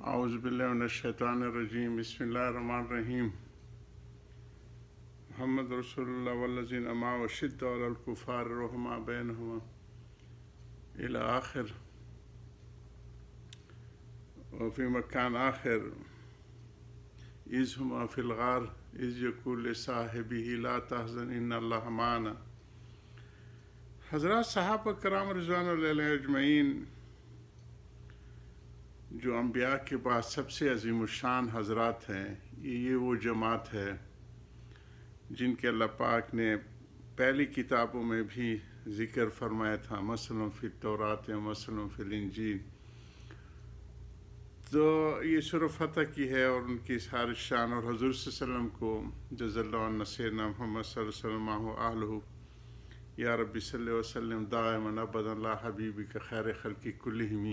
اعوذ باللہ من الشیطان الرجیم بسم اللہ الرحمن الرحیم محمد رسول اللہ والذین معہ اشداء علی الکفار رحماء بینہم الی آخر وفی مکان آخر اذ ہما فی الغار اذ یقول لصاحبہ لا تحزن ان اللہ معنا۔ حضرات صحابہ کرام رضوان اللہ علیہم اجمعین، جو انبیاء کے بعد سب سے عظیم الشان حضرات ہیں، یہ وہ جماعت ہے جن کے اللہ پاک نے پہلی کتابوں میں بھی ذکر فرمایا تھا، مثلا فی التوراۃ و مثلا فی الانجیل۔ تو یہ سورہ فتح کی ہے اور ان کی ساری شان، اور حضور صلی اللہ علیہ وسلم کو جز اللہ عن سیدنا محمد صلی اللہ علیہ وسلم و اہلہ یا ربی صلی وسلم دائما ابدا لا حبیبک خیر خلق کلہم۔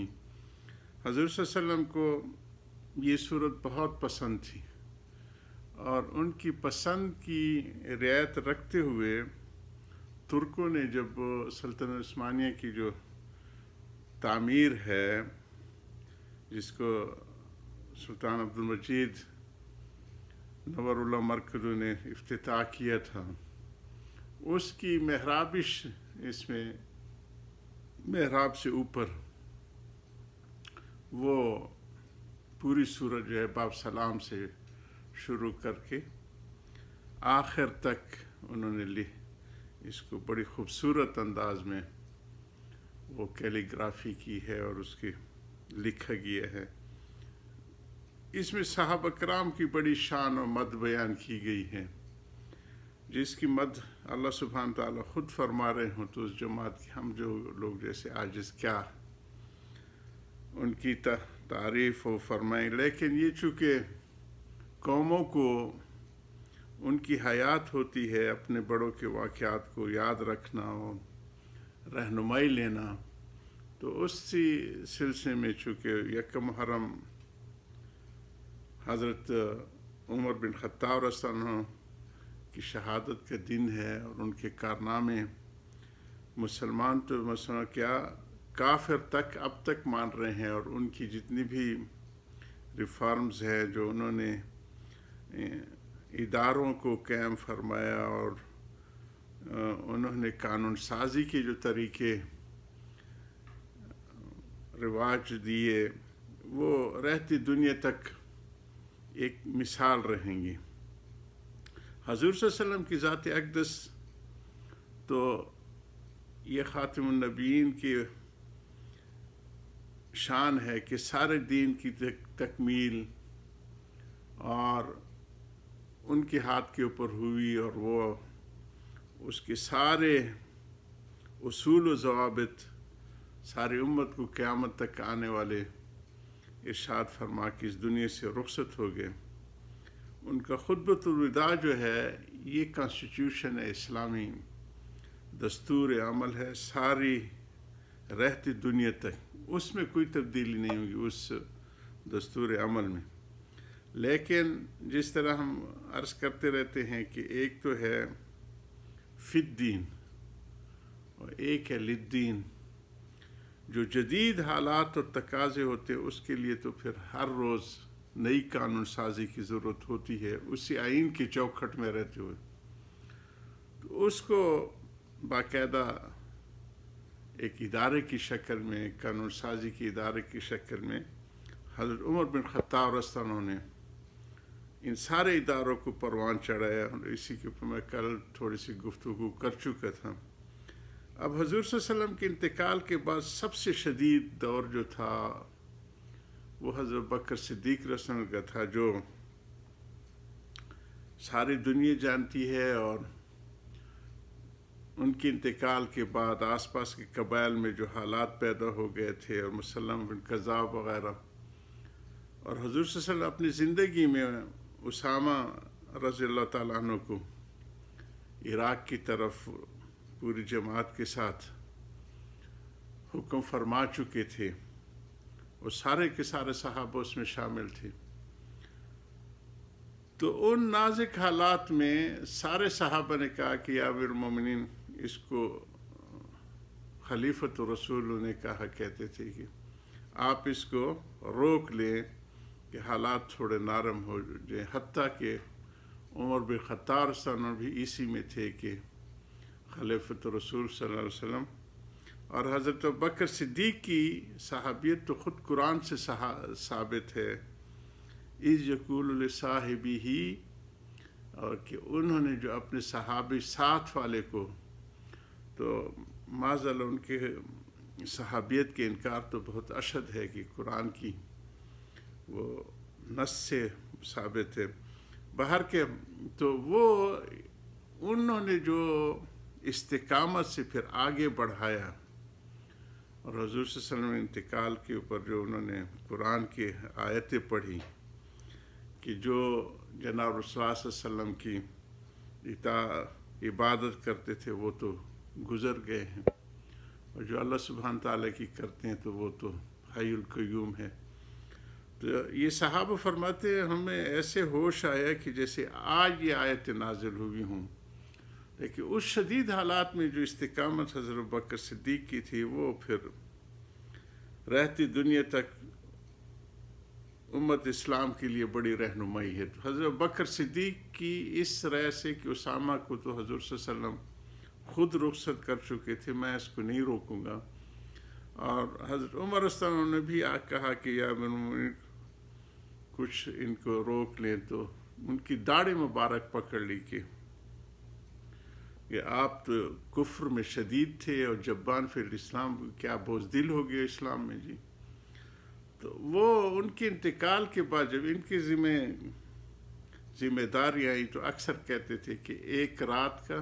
حضور صلی اللہ علیہ وسلم کو یہ صورت بہت پسند تھی، اور ان کی پسند کی رعایت رکھتے ہوئے ترکوں نے جب سلطنت عثمانیہ کی جو تعمیر ہے، جس کو سلطان عبد المجید نور اللہ مرکزی نے افتتاح کیا تھا، اس کی محرابش، اس میں محراب سے اوپر وہ پوری سورت جو ہے باب سلام سے شروع کر کے آخر تک انہوں نے اس کو بڑی خوبصورت انداز میں وہ کیلیگرافی کی ہے اور اس کی لکھا گیا ہے۔ اس میں صحابہ کرام کی بڑی شان اور مد بیان کی گئی ہے، جس کی مد اللہ سبحانہ تعالیٰ خود فرما رہے ہوں تو اس جماعت کی ہم جو لوگ جیسے عاجز کیا ان کی تعریف و فرمائیں۔ لیکن یہ چونکہ قوموں کو ان کی حیات ہوتی ہے اپنے بڑوں کے واقعات کو یاد رکھنا اور رہنمائی لینا، تو اسی سلسلے میں چونکہ یکم محرم حضرت عمر بن خطاب رضی اللہ عنہ کی شہادت کا دن ہے، اور ان کے کارنامے مسلمان تو مثلا کیا کافر تک اب تک مان رہے ہیں، اور ان کی جتنی بھی ریفارمز ہے جو انہوں نے اداروں کو قائم فرمایا اور انہوں نے قانون سازی کے جو طریقے رواج دیے، وہ رہتی دنیا تک ایک مثال رہیں گی۔ حضور صلی اللہ علیہ وسلم کی ذات اقدس تو یہ خاتم النبیین کی شان ہے کہ سارے دین کی تکمیل اور ان کے ہاتھ کے اوپر ہوئی، اور وہ اس کے سارے اصول و ضوابط ساری امت کو قیامت تک آنے والے ارشاد فرما کے اس دنیا سے رخصت ہو گئے۔ ان کا خطبۃ الوداع جو ہے یہ کانسٹیٹیوشن ہے، اسلامی دستور عمل ہے ساری رہتی دنیا تک، اس میں کوئی تبدیلی نہیں ہوگی اس دستور عمل میں۔ لیکن جس طرح ہم عرض کرتے رہتے ہیں کہ ایک تو ہے فی الدین اور ایک ہے للدین، جو جدید حالات اور تقاضے ہوتے ہیں اس کے لیے تو پھر ہر روز نئی قانون سازی کی ضرورت ہوتی ہے، اسی آئین کی چوکھٹ میں رہتے ہوئے، تو اس کو باقاعدہ ایک ادارے کی شکل میں، قانون سازی کی ادارے کی شکل میں حضرت عمر بن خطاب رضی اللہ عنہ نے ان سارے اداروں کو پروان چڑھایا، اور اسی کے اوپر میں کل تھوڑی سی گفتگو کر چکا تھا۔ اب حضور صلی اللہ علیہ وسلم کے انتقال کے بعد سب سے شدید دور جو تھا وہ حضرت بکر صدیق رضی اللہ عنہ کا تھا، جو ساری دنیا جانتی ہے، اور ان کے انتقال کے بعد آس پاس کے قبائل میں جو حالات پیدا ہو گئے تھے، اور مسلم بن کذاب وغیرہ، اور حضور صلی اللہ علیہ وسلم اپنی زندگی میں اسامہ رضی اللہ تعالیٰ عنہ کو عراق کی طرف پوری جماعت کے ساتھ حکم فرما چکے تھے، اور سارے کے سارے صحابہ اس میں شامل تھے۔ تو ان نازک حالات میں سارے صحابہ نے کہا کہ یا امیر المومنین، اس کو خلیفۃ رسول نے کہا، کہتے تھے کہ آپ اس کو روک لیں کہ حالات تھوڑے نرم ہو جائیں، حتیٰ کہ عمر بن خطاب سن بھی اسی میں تھے کہ خلیفۃ رسول صلی اللہ علیہ وسلم، اور حضرت ابوبکر صدیق کی صحابیت تو خود قرآن سے ثابت ہے، اذ یقول لصاحبہ، اور کہ انہوں نے جو اپنے صحابی ساتھ والے کو، تو معاذاللہ ان کے صحابیت کے انکار تو بہت اشد ہے کہ قرآن کی وہ نص سے ثابت ہے۔ باہر کے تو وہ انہوں نے جو استقامت سے پھر آگے بڑھایا، اور حضور صلی اللہ علیہ وسلم انتقال کے اوپر جو انہوں نے قرآن کی آیتیں پڑھی کہ جو جناب رسول اللہ صلی اللہ علیہ وسلم کی عبادت کرتے تھے وہ تو گزر گئے ہیں، اور جو اللہ سبحانہ تعالیٰ کی کرتے ہیں تو وہ تو حی القیوم ہے۔ تو یہ صحابہ فرماتے ہیں ہمیں ایسے ہوش آیا کہ جیسے آج یہ آیت نازل ہوئی ہوں، لیکن اس شدید حالات میں جو استقامت حضرت ابوبکر صدیق کی تھی وہ پھر رہتی دنیا تک امت اسلام کے لیے بڑی رہنمائی ہے۔ تو حضرت ابوبکر صدیق کی اس رائے سے کہ اسامہ کو تو حضور صلی اللہ علیہ وسلم خود رخصت کر چکے تھے، میں اس کو نہیں روکوں گا، اور حضرت عمر رضی اللہ عنہ نے بھی کہا کہ یا کچھ ان کو روک لیں، تو ان کی داڑھی مبارک پکڑ لی کہ آپ تو کفر میں شدید تھے اور جبان فی الاسلام، کیا بزدل ہو گیا اسلام میں جی۔ تو وہ ان کے انتقال کے بعد جب ان کی ذمہ داری آئی تو اکثر کہتے تھے کہ ایک رات کا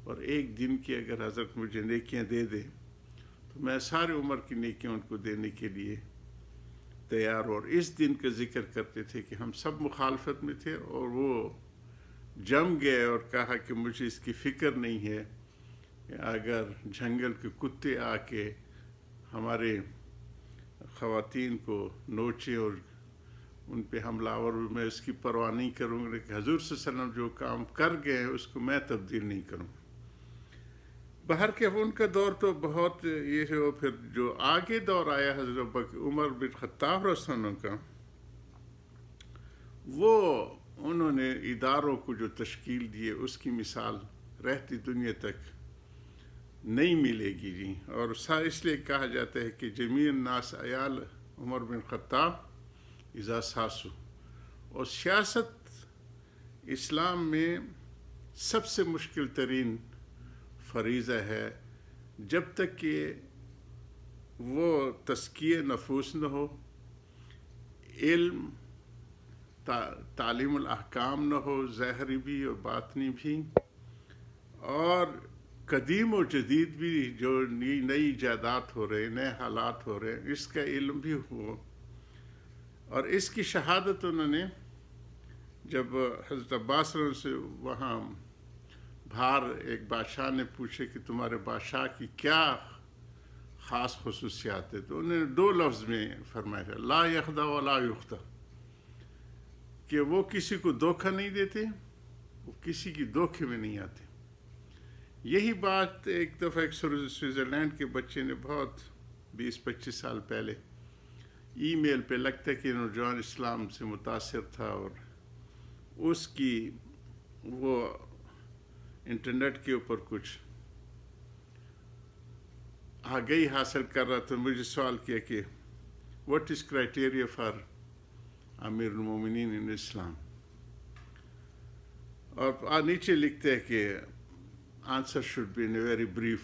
اور ایک دن کی اگر حضرت مجھے نیکیاں دے دے تو میں سارے عمر کی نیکیاں ان کو دینے کے لیے تیار ہوں۔ اور اس دن کا ذکر کرتے تھے کہ ہم سب مخالفت میں تھے اور وہ جم گئے اور کہا کہ مجھے اس کی فکر نہیں ہے کہ اگر جنگل کے کتے آ کے ہمارے خواتین کو نوچے اور ان پہ حملہ آور، میں اس کی پرواہ نہیں کروں گا، لیکن حضور صلی اللہ علیہ وسلم جو کام کر گئے ہیں اس کو میں تبدیل نہیں کروں۔ باہر کے ان کا دور تو بہت یہ ہے، پھر جو آگے دور آیا حضرت عمر بن خطاب رضی اللہ عنہ کا، وہ انہوں نے اداروں کو جو تشکیل دیے اس کی مثال رہتی دنیا تک نہیں ملے گی جی۔ اور اس لیے کہا جاتا ہے کہ جمیع الناس عیال عمر بن خطاب اذا ساسو، اور سیاست اسلام میں سب سے مشکل ترین فریضہ ہے جب تک کہ وہ تزکیہ نفوس نہ ہو، علم تعلیم الاحکام نہ ہو، ظاہری بھی اور باطنی بھی، اور قدیم و جدید بھی جو نئی ایجادات ہو رہے، نئے حالات ہو رہے، اس کا علم بھی ہو۔ اور اس کی شہادت انہوں نے جب حضرت عباس رضی اللہ عنہ سے وہاں باہر ایک بادشاہ نے پوچھے کہ تمہارے بادشاہ کی کیا خاص خصوصیات ہے، تو انہوں نے 2 لفظ میں فرمایا لا یخدع ولا یخدع، کہ وہ کسی کو دھوکہ نہیں دیتے، وہ کسی کی دھوکے میں نہیں آتے۔ یہی بات ایک دفعہ ایک سوئٹزرلینڈ کے بچے نے بہت 20-25 سال پہلے ای میل پہ، لگتا ہے کہ نوجوان اسلام سے متاثر تھا اور اس کی وہ انٹرنیٹ کے اوپر کچھ آگاہی حاصل کر رہا تھا، مجھے سوال کیا کہ واٹ از کرائٹیریا فار امیر المومنین ان اسلام، اور نیچے لکھتے ہیں کہ answer should be in a very brief.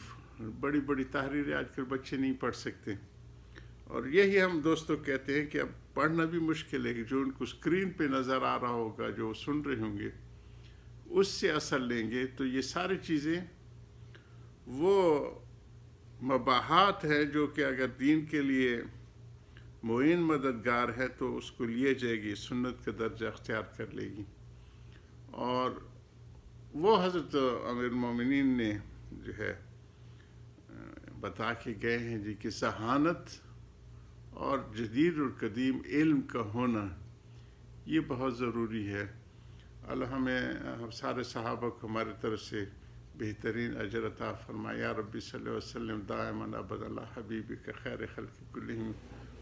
بڑی بڑی تحریریں آج کل بچے نہیں پڑھ سکتے، اور یہی ہم دوستوں کہتے ہیں کہ اب پڑھنا بھی مشکل ہے، کہ جو ان کو اسکرین پہ نظر آ رہا ہوگا، جو سن رہے ہوں گے اس سے اثر لیں گے، تو یہ ساری چیزیں وہ مباحات ہیں جو کہ اگر دین کے لیے معین مددگار ہے تو اس کو لیے جائے گی، سنت کا درجہ اختیار کر لے گی۔ اور وہ حضرت امیر المومنین نے جو ہے بتا کے گئے ہیں جی کہ ذہانت اور جدید اور قدیم علم کا ہونا یہ بہت ضروری ہے۔ اللہ ہم سارے صحابہ کو ہمارے طرف سے بہترین اجر عطا فرمائے۔ یا ربی صلی اللہ علیہ وسلم دائما ابدا علی حبیبک خیر خلق کلہم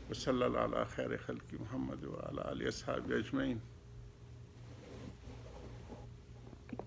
وصلی اللہ علی خیر خلق محمد وعلی آلہ اصحابہ اجمعین.